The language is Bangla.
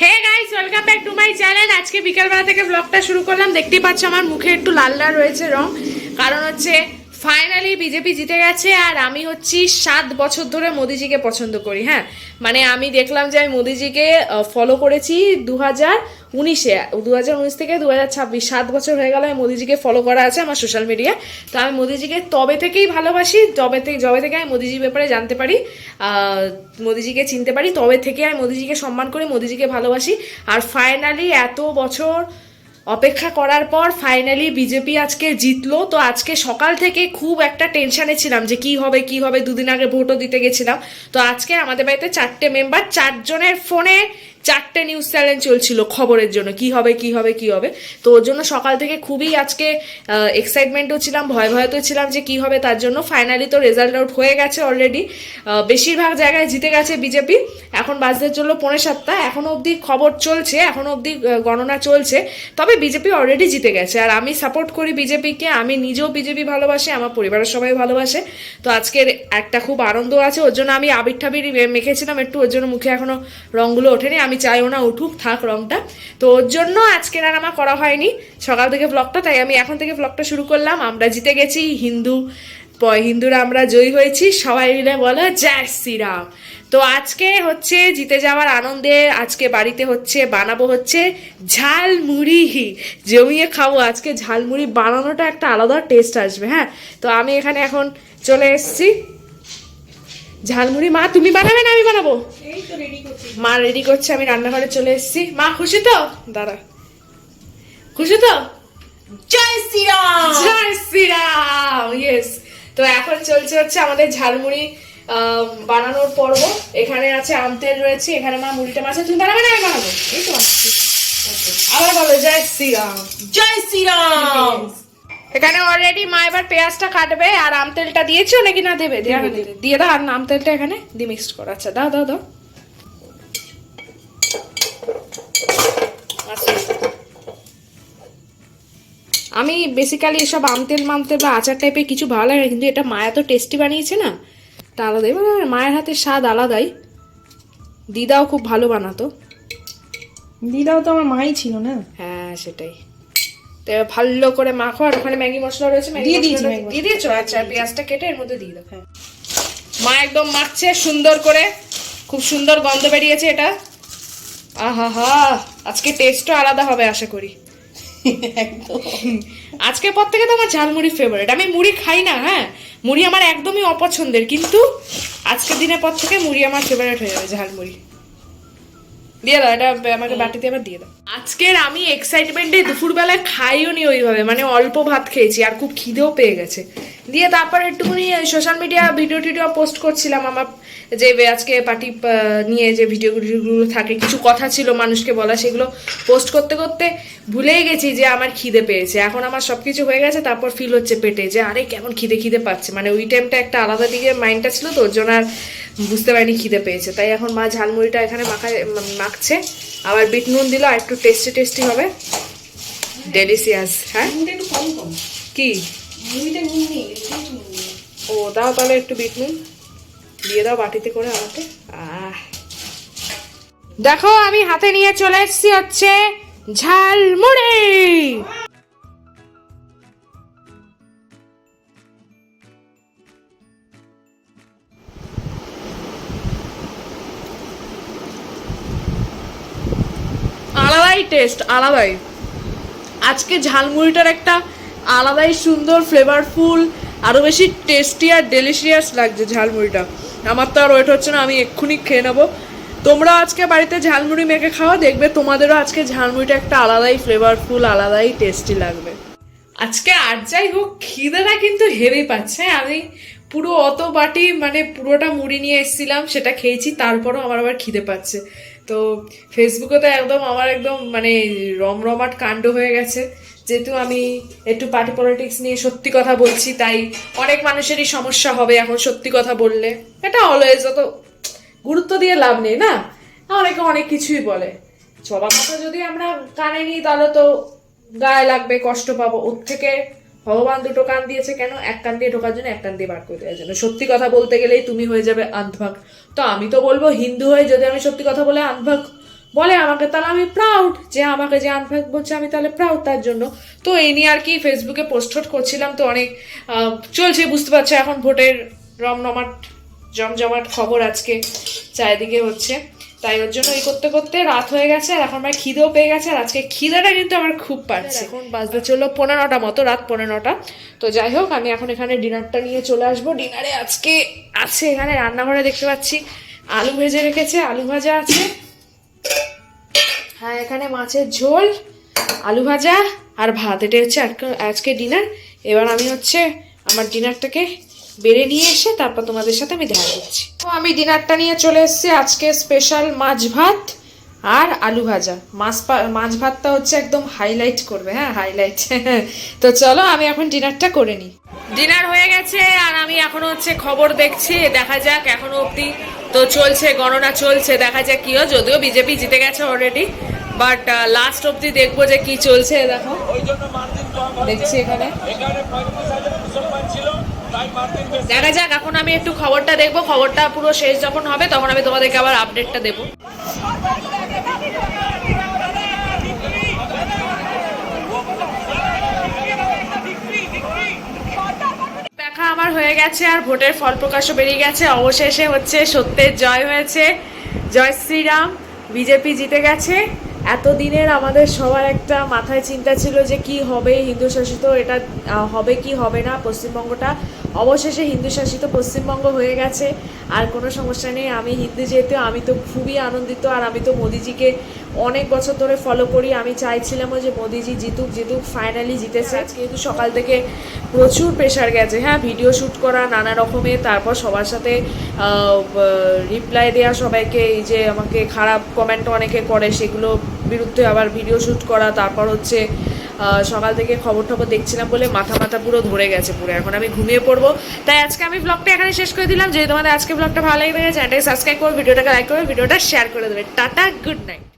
Hey guys, welcome back to my channel. আজকে বিকালবেলা থেকে ব্লগটা শুরু করলাম। দেখতেই পাচ্ছ আমার মুখে একটু লাল লাল রয়েছে রং, কারণ হচ্ছে ফাইনালি বিজেপি জিতে গেছে। আর আমি হচ্ছি 7 বছর ধরে মোদিজিকে পছন্দ করি। হ্যাঁ, মানে আমি দেখলাম যে আমি মোদিজিকে ফলো করেছি 2019-এ, 2019 থেকে 2026, 7 বছর হয়ে গেল আমি মোদিজিকে ফলো করা আছে আমার সোশ্যাল মিডিয়ায়। তো আমি মোদিজিকে তবে থেকেই ভালোবাসি, জবে থেকে আমি মোদিজির ব্যাপারে জানতে পারি, মোদিজিকে চিনতে পারি, তবে থেকে আমি মোদিজিকে সম্মান করি, মোদিজিকে ভালোবাসি। আর ফাইনালি এত বছর অপেক্ষা করার পর ফাইনালি বিজেপি আজকে জিতলো। তো আজকে সকাল থেকে খুব একটা টেনশনে ছিলাম যে কি হবে কি হবে, দুদিন আগে ভোটও দিতে গেছিলাম। তো আজকে আমাদের বাড়িতে 4টে মেম্বার, 4জনের ফোনে 4টে নিউজ চ্যানেল চলছিল খবরের জন্য, কি হবে কি হবে কি হবে। তো ওর জন্য সকাল থেকে খুবই আজকে এক্সাইটমেন্টও ছিলাম, ভয়তো ছিলাম যে কি হবে। তার জন্য ফাইনালি তো রেজাল্ট আউট হয়ে গেছে অলরেডি, বেশিরভাগ জায়গায় জিতে গেছে বিজেপি। এখন বাজতে চললো 6:45, এখনো অবধি খবর চলছে, এখনো অবধি গণনা চলছে, তবে বিজেপি অলরেডি জিতে গেছে। আর আমি সাপোর্ট করি বিজেপিকে, আমি নিজেও বিজেপি ভালোবাসি, আমার পরিবারের সবাই ভালোবাসে। তো আজকের একটা খুব আনন্দ আছে, ওর জন্য আমি আবির ঠাবির মেখেছিলাম একটু, ওর জন্য মুখে এখনো রঙগুলো ওঠেনি, আমি চাইও না উঠুক, থাক রঙটা। তো ওর জন্য আজকের আর আমার করা হয়নি সকাল থেকে ব্লগটা, তাই আমি এখন থেকে ব্লগটা শুরু করলাম। আমরা জিতে গেছি, হিন্দুরা আমরা জয়ী হয়েছি, সবাই মিলে বলো জয় শ্রীরাম। তো আজকে হচ্ছে জিতে যাওয়ার আনন্দে আজকে বাড়িতে হচ্ছে বানাবো হচ্ছে ঝালমুড়ি, জমিয়ে খাবো। আজকে ঝালমুড়ি বানানোটা একটা আলাদা টেস্ট আসবে। হ্যাঁ, তো আমি এখানে এখন চলে এসেছি। ঝালমুড়ি মা তুমি বানাবে না আমি বানাবো? মা রেডি করছে, আমি রান্নাঘরে চলে এসেছি। মা খুশি তো? দাঁড়া, খুশি তো? জয় শ্রীরাম। জয় শ্রীরাম, ইয়েস। তো এখন চলছে হচ্ছে আমাদের ঝালমুড়ি বানানোর পর্ব। এখানে আছে আমতেল রয়েছে, এখানে মা মুড়িটা মাছে। তুমি বানাবে না আমি বানাবো? এই তো আবার বলো জয় শ্রীরাম। জয় শ্রীরাম। এখানে অলরেডি মা এবার পেঁয়াজটা কাটবে। আর আমতেলটা দিয়েছো নাকি না দেবে? দিয়ে দাও। আর আমতেলটা এখানে দিয়ে মিক্সড করো। আচ্ছা দাও দাও দাও। আমি বেসিক্যালি এসব আমতেল বা আচার টাইপের কিছু ভালো লাগে না, কিন্তু এটা মা এত টেস্টি বানিয়েছে না, তা আলাদাই। মানে মায়ের হাতের স্বাদ আলাদাই। দিদাও খুব ভালো বানাতো। দিদাও তো আমার মাই ছিল না। হ্যাঁ সেটাই। তো এবার ভালো করে মাখো। আর ওখানে ম্যাগি মশলা রয়েছে, দিয়ে দিয়েছো? আচ্ছা, পেঁয়াজটা কেটে এর মধ্যে দিয়ে দাও। হ্যাঁ, মা একদম মাখছে সুন্দর করে, খুব সুন্দর গন্ধ বেরিয়েছে এটা। আহা হা, আজকে টেস্টও আলাদা হবে আশা করি। আজকের পর থেকে তো আমার ঝালমুড়ি ফেভারিট। আমি মুড়ি খাই না, হ্যাঁ, মুড়ি আমার একদমই অপছন্দের, কিন্তু আজকের দিনের পর থেকে মুড়ি আমার ফেভারিট হয়ে যাবে, ঝালমুড়ি। দিয়ে দাও এটা আমাকে বাটিতে আবার দিয়ে দাও। আজকের আমি এক্সাইটমেন্টে দুপুরবেলায় খাইও নি ওইভাবে, মানে অল্প ভাত খেয়েছি, আর খুব খিদেও পেয়ে গেছে। দিয়ে তারপর একটুখানি সোশ্যাল মিডিয়া ভিডিও পোস্ট করছিলাম আমার, যে আজকে পার্টি নিয়ে যে ভিডিওগুলো থাকে, কিছু কথা ছিল মানুষকে বলা, সেগুলো পোস্ট করতে করতে ভুলেই গেছি যে আমার খিদে পেয়েছে। এখন আমার সবকিছু হয়ে গেছে, তারপর ফিল হচ্ছে পেটে যে আরে কেমন খিদে পাচ্ছে। মানে ওই টাইমটা একটা আলাদা দিকে মাইন্ডটা ছিল, তো ওর জন্য আর বুঝতে পারিনি খিদে পেয়েছে। তাই এখন মা ঝালমুড়িটা এখানে মাখছে, আবার বিট নুন দিল, আর একটু টেস্টি হবে, ডেলিশিয়াস। হ্যাঁ কি ও দাও তাহলে একটু বিট নুন দিয়ে দাও বাটিতে করে আমাকে। দেখো আমি হাতে নিয়ে চলে এসেছি হচ্ছে ঝালমুড়ি। আলাদাই টেস্ট, আলাদাই। আজকে ঝালমুড়িটার একটা আলাদাই সুন্দর ফ্লেভারফুল, আরো বেশি টেস্টি আর ডেলিশিয়াস লাগছে ঝালমুড়িটা। আমার তো আর ওয়েট হচ্ছে না, আমি এক্ষুনি খেয়ে নেবো। তোমরা আজকে বাড়িতে ঝালমুড়ি মেখে খাওয়া, দেখবে তোমাদেরও আজকে ঝালমুড়িটা একটা আলাদাই ফ্লেভারফুল, আলাদাই টেস্টি লাগবে আজকে। আর যাই হোক, খিদেটা কিন্তু হেভি পাচ্ছে। আমি পুরো অত বাটি মানে পুরোটা মুড়ি নিয়ে এসেছিলাম, সেটা খেয়েছি, তারপরও আমার আবার খিদে পাচ্ছে। তো ফেসবুকে তো একদম আমার একদম মানে রমরমাট কাণ্ড হয়ে গেছে, যেহেতু আমি একটু পার্টি পলিটিক্স নিয়ে সত্যি কথা বলছি, তাই অনেক মানুষেরই সমস্যা হবে এখন সত্যি কথা বললে। এটা অলওয়েজ অত গুরুত্ব দিয়ে লাভ নেই না, অনেকে অনেক কিছুই বলে। সবার কথা যদি আমরা কানে নিই তাহলে তো গায়ে লাগবে, কষ্ট পাবো। ওর থেকে ভগবান দুটো কান দিয়েছে কেন? এক কান দিয়ে ঢোকার জন্য, এক কান দিয়ে বার করে দেওয়ার জন্য। সত্যি কথা বলতে গেলেই তুমি হয়ে যাবে আন্ধভাগ। তো আমি তো বলবো হিন্দু হয়ে যদি আমি সত্যি কথা বলে আন্ধভাগ বলে আমাকে, তাহলে আমি প্রাউড যে আমাকে যে আনফ্যাক্ট বলছে, আমি তাহলে প্রাউড তার জন্য। তো এই নিয়ে আর কি ফেসবুকে পোস্ট করছিলাম, তো অনেক চলছে, বুঝতে পারছো এখন ভোটের রমরমাট জমজমাট খবর আজকে চারিদিকে হচ্ছে, তাই ওর জন্য এই করতে করতে রাত হয়ে গেছে, আর এখন আমার খিদেও পেয়ে গেছে, আর আজকে খিদেটা কিন্তু আমার খুব পাচ্ছে। এখন বাজতে চললো 15টা মতো, রাত 15টা। তো যাই হোক, আমি এখন এখানে ডিনারটা নিয়ে চলে আসবো। ডিনারে আজকে আছে, এখানে রান্নাঘরে দেখতে পাচ্ছি আলু ভেজে রেখেছে, আলু ভাজা আছে, হ্যাঁ এখানে মাছের ঝোল, আলু ভাজা আর ভাত, এটা হচ্ছে আজকে ডিনার। এবার আমি হচ্ছে আমার ডিনারটাকে বেড়ে নিয়ে এসে তারপর তোমাদের সাথে আমি দেখা করছি। তো আমি ডিনারটা নিয়ে চলে এসেছি, আজকে স্পেশাল মাছ ভাত আর আলু ভাজা। মাছ ভাতটা হচ্ছে একদম হাইলাইট করবে, হ্যাঁ হাইলাইট। তো চলো আমি এখন ডিনারটা করে নিই। ডিনার হয়ে গেছে আর আমি এখনো হচ্ছে খবর দেখছি, দেখা যাক এখনো অবধি তো চলছে, গণনা চলছে, দেখা যাক কি হয়। যদিও বিজেপি জিতে গেছে অলরেডি, বাট লাস্ট অবধি দেখবো যে কি চলছে। দেখো দেখছি এখানে, দেখা যাক। এখন আমি একটু খবরটা দেখবো, খবরটা পুরো শেষ যখন হবে তখন আমি তোমাদেরকে আবার আপডেটটা দেবো। দেখা আমার হয়ে গেছে আর ভোটের ফল প্রকাশও বেরিয়ে গেছে। অবশেষে হচ্ছে সত্যের জয় হয়েছে, জয় শ্রীরাম, বিজেপি জিতে গেছে। এতদিনের আমাদের সবার একটা মাথায় চিন্তা ছিল যে কি হবে, হিন্দু শাসিত এটা হবে কি হবে না পশ্চিমবঙ্গটা, অবশেষে হিন্দু শাসিত পশ্চিমবঙ্গ হয়ে গেছে, আর কোনো সমস্যা নেই। আমি হিন্দু যেহেতু আমি তো খুবই আনন্দিত, আর আমি তো মোদিজিকে অনেক বছর ধরে ফলো করি। আমি চাইছিলামও যে মোদিজি জিতুক, ফাইনালি জিতেছে। আজকে কিন্তু সকাল থেকে প্রচুর প্রেশার গেছে, হ্যাঁ ভিডিও শ্যুট করা নানা রকমের, তারপর সবার সাথে রিপ্লাই দেওয়া সবাইকে, এই যে আমাকে খারাপ কমেন্ট অনেকে করে সেগুলো বিরুদ্ধে আবার ভিডিও শ্যুট করা, তারপর হচ্ছে সকাল থেকে খবর টবর দেখছিলাম বলে মাথা পুরো ধরে গেছে পুরো, এখন আমি ঘুমিয়ে পড়বো। তাই আজকে আমি ব্লগটা এখানে শেষ করে দিলাম। যদি তোমাদের আজকে ব্লগটা ভালো লাগে থাকে চ্যানেলটাকে সাবস্ক্রাইব করো, ভিডিওটাকে লাইক করো, ভিডিওটা শেয়ার করে দেবে। Tata, good night.